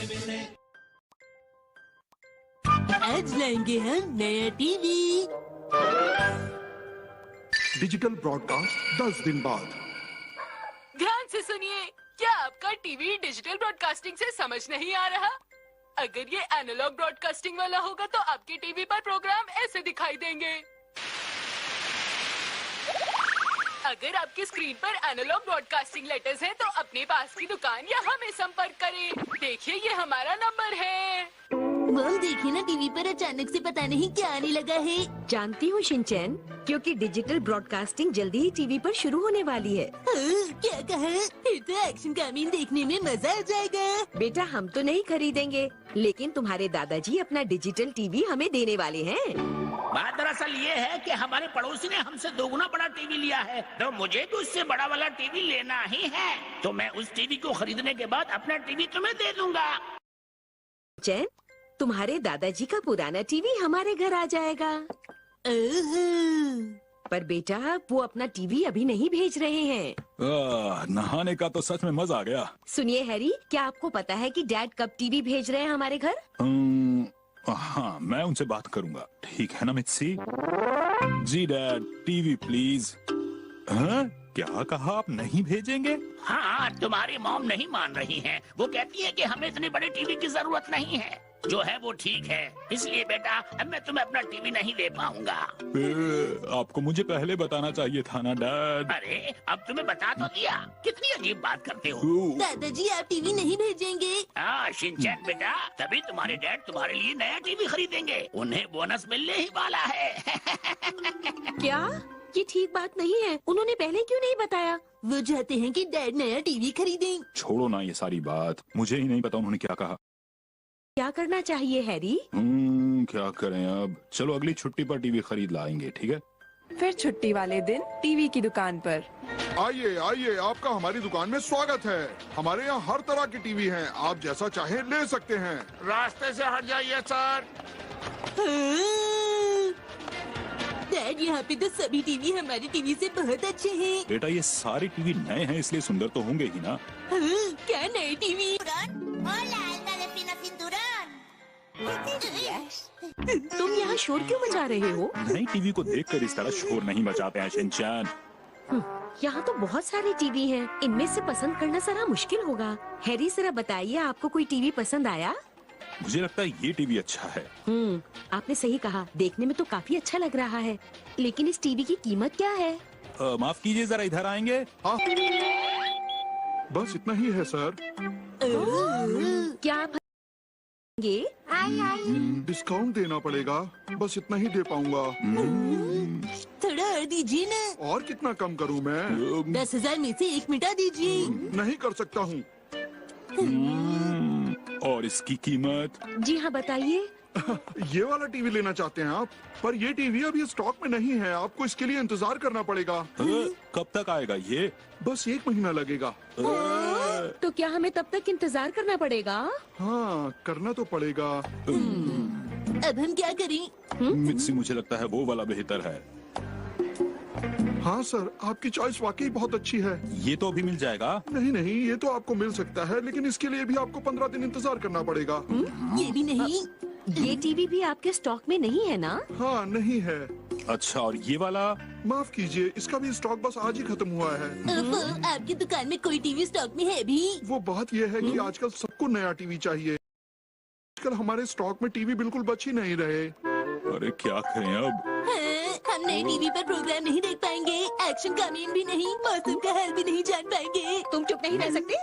मिलने। आज लाएंगे हम नया टीवी। डिजिटल ब्रॉडकास्ट 10 दिन बाद। ध्यान से सुनिए, क्या आपका टीवी डिजिटल ब्रॉडकास्टिंग से समझ नहीं आ रहा? अगर ये एनालॉग ब्रॉडकास्टिंग वाला होगा तो आपके टीवी पर प्रोग्राम ऐसे दिखाई देंगे। अगर आपकी स्क्रीन पर एनालॉग ब्रॉडकास्टिंग लेटर्स हैं तो अपने पास की दुकान या हमें संपर्क करें। देखिए, ये हमारा नंबर है। मॉम देखिए ना, टीवी पर अचानक से पता नहीं क्या आने लगा है। जानती हूँ शिनचैन, क्योंकि डिजिटल ब्रॉडकास्टिंग जल्दी ही टीवी पर शुरू होने वाली है। क्या कहा? फिर तो एक्शन कामीन देखने में मजा आ जाएगा। बेटा, हम तो नहीं खरीदेंगे, लेकिन तुम्हारे दादाजी अपना डिजिटल टीवी हमें देने वाले हैं। बात दरअसल ये है कि हमारे पड़ोसी ने हमसे दोगुना बड़ा टीवी लिया है, तो मुझे भी उससे बड़ा वाला टीवी लेना ही है। तो मैं उस टीवी को खरीदने के बाद अपना टीवी तुम्हें दे दूंगा। चैन, तुम्हारे दादाजी का पुराना टीवी हमारे घर आ जाएगा। पर बेटा, वो अपना टीवी अभी नहीं भेज रहे हैं। नहाने का तो सच में मजा आ गया। सुनिए हैरी, क्या आपको पता है कि डैड कब टीवी भेज रहे हैं हमारे घर? हाँ, मैं उनसे बात करूंगा। ठीक है ना मित्सी? जी डैड, टीवी प्लीज। हाँ? क्या कहा, आप नहीं भेजेंगे? हाँ, तुम्हारी मॉम नहीं मान रही है। वो कहती है कि हमें इतने बड़े टीवी की जरूरत नहीं है। जो है वो ठीक है। इसलिए बेटा, अब मैं तुम्हें अपना टीवी नहीं दे पाऊंगा। आपको मुझे पहले बताना चाहिए था ना डैड। अरे, अब तुम्हें बता तो दिया। कितनी अजीब बात करते हो। दादाजी, आप टीवी नहीं भेजेंगे? हाँ शिनचैन बेटा, तभी तुम्हारे डैड तुम्हारे लिए नया टीवी खरीदेंगे। उन्हें बोनस मिलने ही वाला है। क्या? ये ठीक बात नहीं है। उन्होंने पहले क्यों नहीं बताया? वो चाहते हैं कि डैड नया टीवी खरीदें। छोड़ो ना ये सारी बात, मुझे ही नहीं पता उन्होंने क्या कहा। क्या करना चाहिए हैरी? क्या करें अब? चलो अगली छुट्टी पर टीवी खरीद लाएंगे, ठीक है? फिर छुट्टी वाले दिन टीवी की दुकान पर। आइए आइए, आपका हमारी दुकान में स्वागत है। हमारे यहाँ हर तरह के टीवी हैं, आप जैसा चाहें ले सकते हैं। रास्ते से हट जाइए सर। डैड, यहाँ पे तो सभी टीवी हमारे टीवी से बहुत अच्छे हैं। बेटा, ये सारे टीवी नए हैं, इसलिए सुंदर तो होंगे ही ना। क्या नए टीवी? तुम यहाँ शोर क्यों मचा रहे हो? नई टीवी को देखकर इस तरह शोर नहीं मचाते हैं शिनचैन। यहाँ तो बहुत सारे टीवी हैं। इनमें से पसंद करना जरा मुश्किल होगा। हैरी, जरा बताइए, आपको कोई टीवी पसंद आया? मुझे लगता है ये टीवी अच्छा है। आपने सही कहा, देखने में तो काफी अच्छा लग रहा है, लेकिन इस टीवी की कीमत क्या है? माफ कीजिए, जरा इधर आएंगे? हाँ, बस इतना ही है सर। क्या आप डिस्काउंट देना पड़ेगा, बस इतना ही दे पाऊंगा। थोड़ा और दीजिए ना। और कितना कम करूं मैं? 10,000 में से 1 मिटा दीजिए। नहीं कर सकता हूँ। और इसकी कीमत? जी हाँ, बताइए। ये वाला टीवी लेना चाहते हैं आप? पर ये टीवी अभी स्टॉक में नहीं है, आपको इसके लिए इंतजार करना पड़ेगा। कब तक आएगा ये? बस 1 महीना लगेगा। तो क्या हमें तब तक इंतजार करना पड़ेगा? हाँ, करना तो पड़ेगा। अब हम क्या करें? मित्सी, मुझे लगता है वो वाला बेहतर है। हाँ सर, आपकी चॉइस वाकई बहुत अच्छी है। ये तो अभी मिल जाएगा? नहीं नहीं, ये तो आपको मिल सकता है, लेकिन इसके लिए भी आपको 15 दिन इंतजार करना पड़ेगा। ये भी नहीं। ये टीवी भी आपके स्टॉक में नहीं है ना? हाँ, नहीं है। अच्छा, और ये वाला? माफ कीजिए, इसका भी स्टॉक बस आज ही खत्म हुआ है। आपकी दुकान में कोई टीवी स्टॉक में है भी? वो बात ये है कि आजकल सबको नया टीवी चाहिए। आजकल हमारे स्टॉक में टीवी बिल्कुल बच ही नहीं रहे। अरे क्या करें अब? हम नए टीवी पर प्रोग्राम नहीं देख पाएंगे, एक्शन कामीन भी नहीं, मौसम का हाल भी नहीं जान पाएंगे। तुम चुप नहीं रह सकते?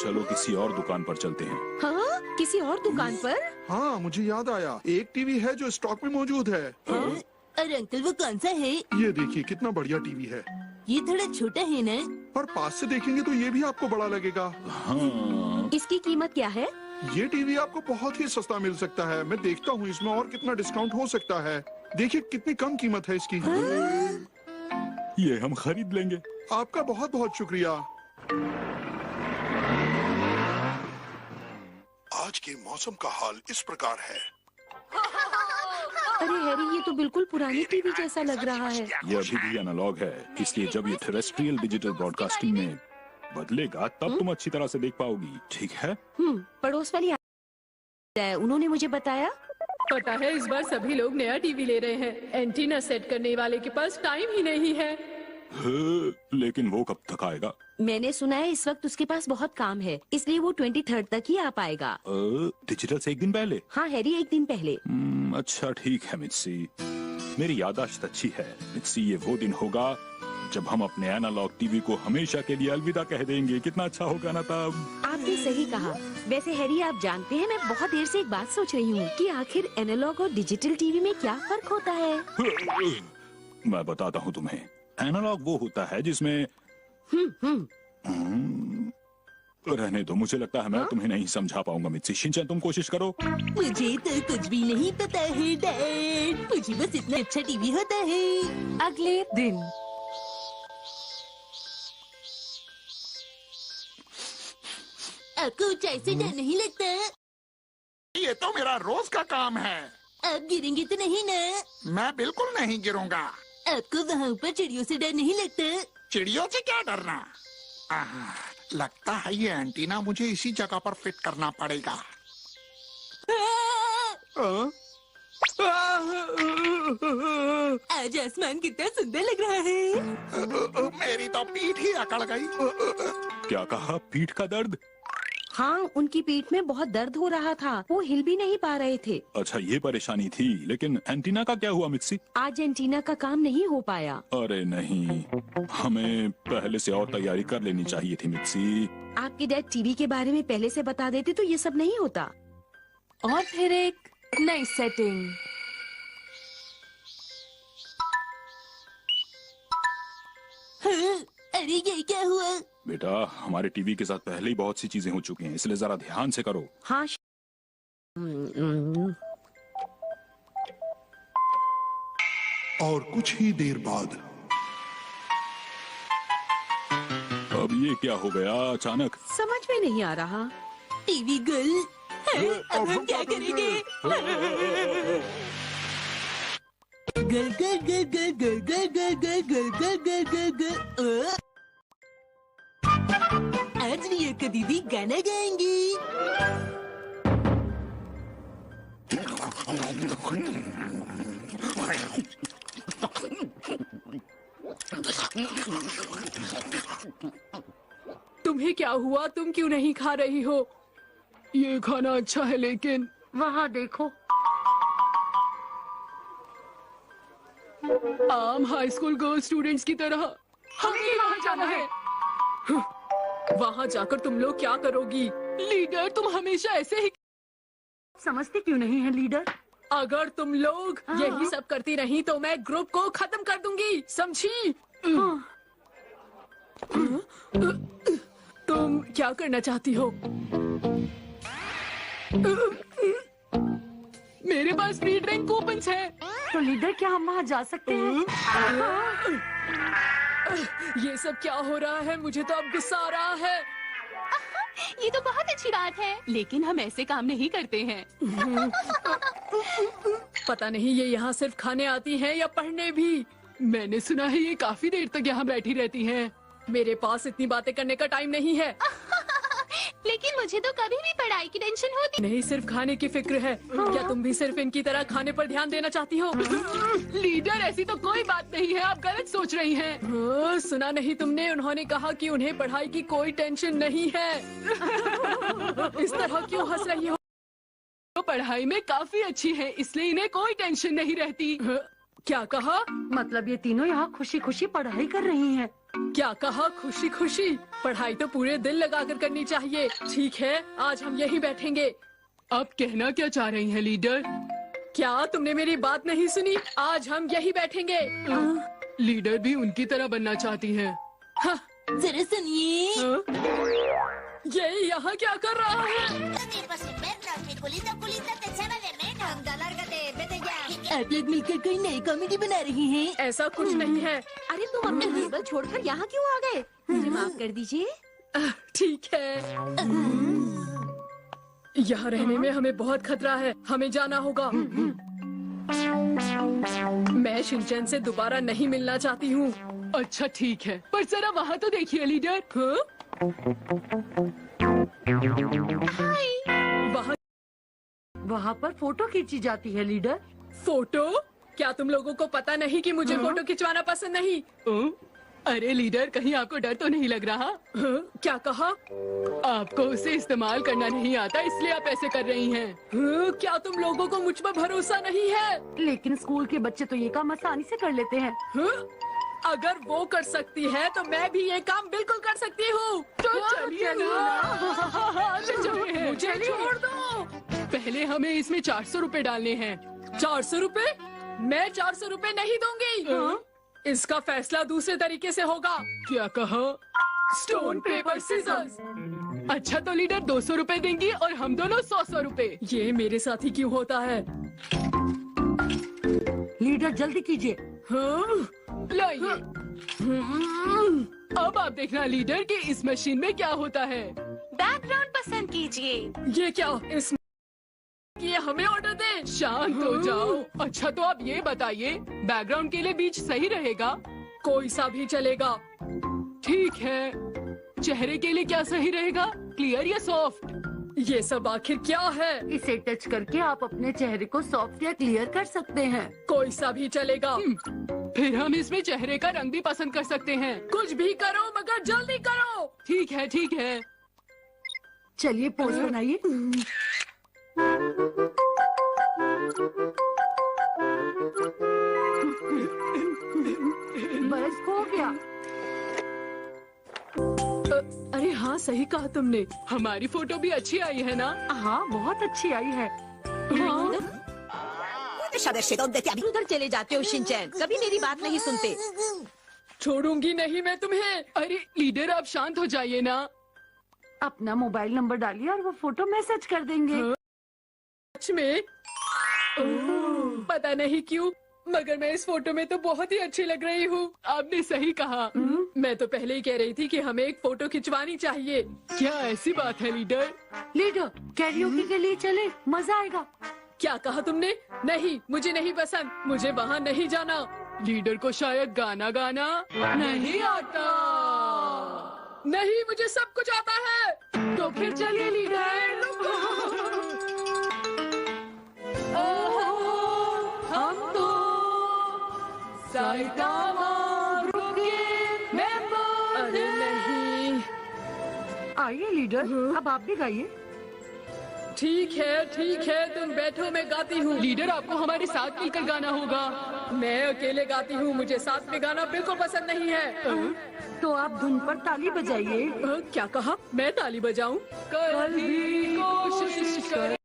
चलो किसी और दुकान पर चलते हैं। हाँ, किसी और दुकान पर? हाँ, मुझे याद आया, एक टीवी है जो स्टॉक में मौजूद है। और अंकल, वो कौन सा है? ये देखिए, कितना बढ़िया टीवी है। ये थोड़ा छोटा है ना? पर पास से देखेंगे तो ये भी आपको बड़ा लगेगा। हाँ। इसकी कीमत क्या है? ये टीवी आपको बहुत ही सस्ता मिल सकता है। मैं देखता हूँ इसमें और कितना डिस्काउंट हो सकता है। देखिए कितनी कम कीमत है इसकी। ये हम खरीद लेंगे। आपका बहुत बहुत शुक्रिया। आज के मौसम का हाल इस प्रकार है। अरे हैरी, ये तो बिल्कुल पुरानी टीवी जैसा लग रहा है। ये अभी भी एनालॉग है, इसलिए जब ये टेरेस्ट्रियल डिजिटल ब्रॉडकास्टिंग में बदलेगा तब तुम अच्छी तरह से देख पाओगी, ठीक है? पड़ोस वाली उन्होंने मुझे बताया। पता है इस बार सभी लोग नया टीवी ले रहे हैं। एंटीना सेट करने वाले के पास टाइम ही नहीं है। लेकिन वो कब तक आएगा? मैंने सुना है इस वक्त उसके पास बहुत काम है, इसलिए वो 23 तक ही आ पाएगा। डिजिटल से एक दिन पहले? हाँ हैरी, एक दिन पहले। अच्छा ठीक है मित्सी, मेरी याददाश्त अच्छी है। मित्सी, ये वो दिन होगा जब हम अपने एनालॉग टीवी को हमेशा के लिए अलविदा कह देंगे। कितना अच्छा होगा ना तब। आपने सही कहा। वैसे हैरी, आप जानते हैं मैं बहुत देर से एक बात सोच रही हूँ कि आखिर एनालॉग और डिजिटल टीवी में क्या फर्क होता है। मैं बताता हूँ तुम्हें। एनालॉग वो होता है जिसमें रहने दो, मुझे लगता है मैं तुम्हें नहीं समझा पाऊंगा। मित्सी, शिनचैन तुम कोशिश करो। मुझे तो कुछ भी नहीं पता है डैड, मुझे बस इतना अच्छा टीवी होता है। अगले दिन। आपको ऊंचाई से डर नहीं लगता? ये तो मेरा रोज का काम है। आप गिरेंगे तो नहीं ना? मैं बिल्कुल नहीं गिरूंगा। आपको वहाँ ऊपर चिड़ियों से डर नहीं लगता? चिड़ियों से क्या डरना? लगता है ये एंटीना मुझे इसी जगह पर फिट करना पड़ेगा। आज आसमान कितना सुंदर लग रहा है। मेरी तो पीठ ही अकड़ गई। क्या कहा? पीठ का दर्द? हाँ, उनकी पीठ में बहुत दर्द हो रहा था, वो हिल भी नहीं पा रहे थे। अच्छा, ये परेशानी थी। लेकिन एंटीना का क्या हुआ मित्सी? आज एंटीना का काम नहीं हो पाया। अरे नहीं, हमें पहले से और तैयारी कर लेनी चाहिए थी मित्सी। आपके डैड टीवी के बारे में पहले से बता देते तो ये सब नहीं होता। और फिर एक नई सेटिंग। हाँ, अरे ये क्या हुआ? बेटा, हमारे टीवी के साथ पहले ही बहुत सी चीजें हो चुकी हैं, इसलिए जरा ध्यान से करो। हाँ। और कुछ ही देर बाद अब ये क्या हो गया अचानक? समझ में नहीं आ रहा। टीवी गुल, अब हम क्या करेंगे? गल गल गल गल गल गल गल गल गल गल गल गल गल। आज रिया का दीदी गाना गाएंगी। तुम्हें क्या हुआ? तुम क्यों नहीं खा रही हो? ये खाना अच्छा है लेकिन वहाँ देखो। आम हाई स्कूल गर्ल स्टूडेंट्स की तरह हमें वहाँ जाना है। वहाँ जाकर तुम लोग क्या करोगी? लीडर, तुम हमेशा ऐसे ही समझते क्यों नहीं है लीडर? अगर तुम लोग यही सब करती रही तो मैं ग्रुप को खत्म कर दूंगी, समझी? तुम क्या करना चाहती हो? मेरे पास फ्री ड्रिंक कूपन्स है। तो लीडर, क्या हम वहाँ जा सकते हैं? ये सब क्या हो रहा है? मुझे तो अब गुस्सा आ रहा है। ये तो बहुत अच्छी बात है, लेकिन हम ऐसे काम नहीं करते हैं। पता नहीं ये यहाँ सिर्फ खाने आती हैं या पढ़ने भी। मैंने सुना है ये काफी देर तक यहाँ बैठी रहती हैं। मेरे पास इतनी बातें करने का टाइम नहीं है। लेकिन मुझे तो कभी भी पढ़ाई की टेंशन होती नहीं, सिर्फ खाने की फिक्र है। क्या तुम भी सिर्फ इनकी तरह खाने पर ध्यान देना चाहती हो? लीडर, ऐसी तो कोई बात नहीं है, आप गलत सोच रही हैं। सुना नहीं तुमने? उन्होंने कहा कि उन्हें पढ़ाई की कोई टेंशन नहीं है। इस तरह क्यों हंस रही हो? पढ़ाई में काफी अच्छी है, इसलिए इन्हें कोई टेंशन नहीं रहती। क्या कहा? मतलब ये तीनों यहाँ खुशी खुशी पढ़ाई कर रही हैं। क्या कहा? खुशी खुशी? पढ़ाई तो पूरे दिल लगाकर करनी चाहिए। ठीक है, आज हम यहीं बैठेंगे। अब कहना क्या चाह रही हैं लीडर? क्या तुमने मेरी बात नहीं सुनी? आज हम यहीं बैठेंगे। लीडर भी उनकी तरह बनना चाहती हैं। हाँ। जरा सुनिए। ये यहाँ क्या कर रहा है? आप लोग मिलकर कोई नई कॉमेडी बना रही हैं। ऐसा कुछ नहीं है। अरे तुम अपने टेबल छोड़कर यहाँ क्यों आ गए? मुझे माफ कर दीजिए। ठीक है, यहाँ रहने में हमें बहुत खतरा है, हमें जाना होगा। मैं शिनचैन से दोबारा नहीं मिलना चाहती हूँ। अच्छा ठीक है, पर जरा वहाँ तो देखिए लीडर। वहाँ पर फोटो खींची जाती है लीडर। फोटो? क्या तुम लोगों को पता नहीं कि मुझे फोटो खिंचवाना पसंद नहीं? अरे लीडर, कहीं आपको डर तो नहीं लग रहा? क्या कहा? आपको उसे इस्तेमाल करना नहीं आता, इसलिए आप ऐसे कर रही हैं। क्या तुम लोगों को मुझ पर भरोसा नहीं है? लेकिन स्कूल के बच्चे तो ये काम आसानी से कर लेते हैं। अगर वो कर सकती है तो मैं भी ये काम बिल्कुल कर सकती हूँ। तो चलिए ना, मुझे छोड़ दो। पहले हमें इसमें 400 रुपए डालने हैं। 400 रुपए? मैं 400 रुपए नहीं दूंगी। इसका फैसला दूसरे तरीके से होगा। क्या कहा? Stone paper scissors. अच्छा तो लीडर 200 रुपए देंगी और हम दोनों 100 रुपए। ये मेरे साथ ही क्यों होता है? लीडर जल्दी कीजिए। हाँ, लाइए। अब आप देखना लीडर कि इस मशीन में क्या होता है। बैकग्राउंड पसंद कीजिए। ये क्या? इस ये हमें ऑर्डर दे। शांत हो जाओ। अच्छा तो आप ये बताइए, बैकग्राउंड के लिए बीच सही रहेगा? कोई सा भी चलेगा। ठीक है, चेहरे के लिए क्या सही रहेगा? क्लियर या सॉफ्ट? ये सब आखिर क्या है? इसे टच करके आप अपने चेहरे को सॉफ्ट या क्लियर कर सकते हैं। कोई सा भी चलेगा। फिर हम इसमें चेहरे का रंग भी पसंद कर सकते हैं। कुछ भी करो मगर जल्दी करो। ठीक है ठीक है। चलिए पोज बनाइए। बस हो गया। अरे हाँ, सही कहा तुमने। हमारी फोटो भी अच्छी आई है ना? हाँ, बहुत अच्छी आई है। उधर चले जाते हो शिनचैन, कभी मेरी बात नहीं सुनते। छोड़ूंगी नहीं मैं तुम्हें। अरे लीडर आप शांत हो जाइए ना। अपना मोबाइल नंबर डालिए और वो फोटो मैसेज कर देंगे। सच में? पता नहीं क्यों, मगर मैं इस फोटो में तो बहुत ही अच्छी लग रही हूँ। आपने सही कहा। मैं तो पहले ही कह रही थी कि हमें एक फोटो खिंचवानी चाहिए। क्या ऐसी बात है लीडर? लीडर कैरियोके के लिए चले, मजा आएगा। क्या कहा तुमने? नहीं, मुझे नहीं पसंद। मुझे वहाँ नहीं जाना। लीडर को शायद गाना गाना नहीं आता। नहीं, मुझे सब कुछ आता है। तो फिर चलिए लीडर। हम तो साइटामा ग्रुप के मेंबर। अरे नहीं। आइए लीडर, अब आप भी गाइए। ठीक है, तुम बैठो, मैं गाती हूँ। लीडर आपको हमारे साथ मिलकर गाना होगा। मैं अकेले गाती हूँ, मुझे साथ में गाना बिल्कुल पसंद नहीं है। तो आप धुन पर ताली बजाइए। क्या कहा? मैं ताली बजाऊं? कल भी कोशिश कर,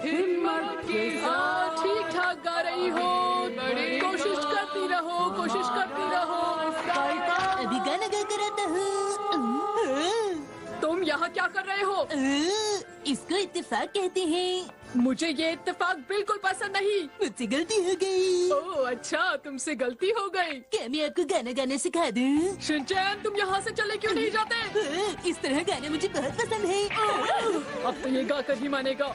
हिम्मत के साथ। ठीक ठाक गा रही हो। कोशिश करती रहो, कोशिश करती रहो। अभी गाना गा कर आता हूँ। तुम यहाँ क्या कर रहे हो? इसको इत्तेफाक कहते हैं। मुझे ये इत्तेफाक बिल्कुल पसंद नहीं। मुझसे गलती हो गई। ओह अच्छा, तुमसे गलती हो गई। क्या मैं आपको गाना गाना सिखा दूँ? शिनचैन तुम यहाँ से चले क्यों नहीं जाते? इस तरह गाना मुझे बहुत पसंद है। अब तो ये गाकर ही मानेगा।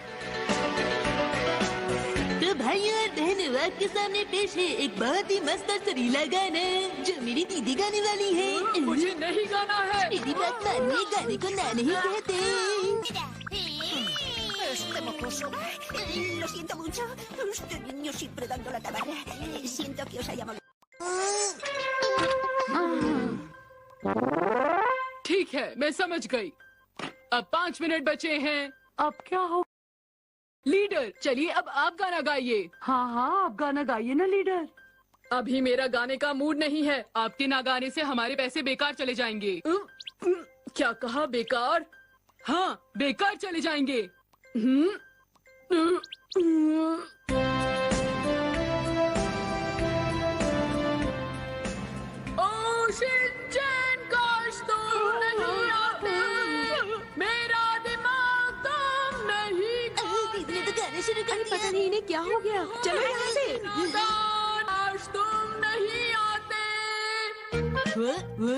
तो भाइयों और बहनों, आपके सामने पेश है एक बहुत ही मस्त और सरीला गाना जो मेरी दीदी गाने वाली है। मुझे नहीं गाना है। मेरी बात मानिए, गाने को ना नहीं कहते। Lo siento mucho. Usted niño siempre dando la tabarra. Siento que os haya molestado. ठीक है, मैं समझ गई। अब 5 मिनट बचे हैं। अब क्या हो? लीडर चलिए अब आप गाना गाइए। हाँ, आप गाना गाइए ना लीडर। अभी मेरा गाने का मूड नहीं है। आपके ना गाने से हमारे पैसे बेकार चले जाएंगे। क्या कहा? बेकार? हाँ, बेकार चले जाएंगे। ओ शिनचैन, काश तुम नहीं आते। मेरा दिमाग तुम नहीं दीदी ने तो गाना शुरू कर दिया। पता नहीं इन्हें क्या हो गया। चलो यहाँ से। काश तुम नहीं आते। वो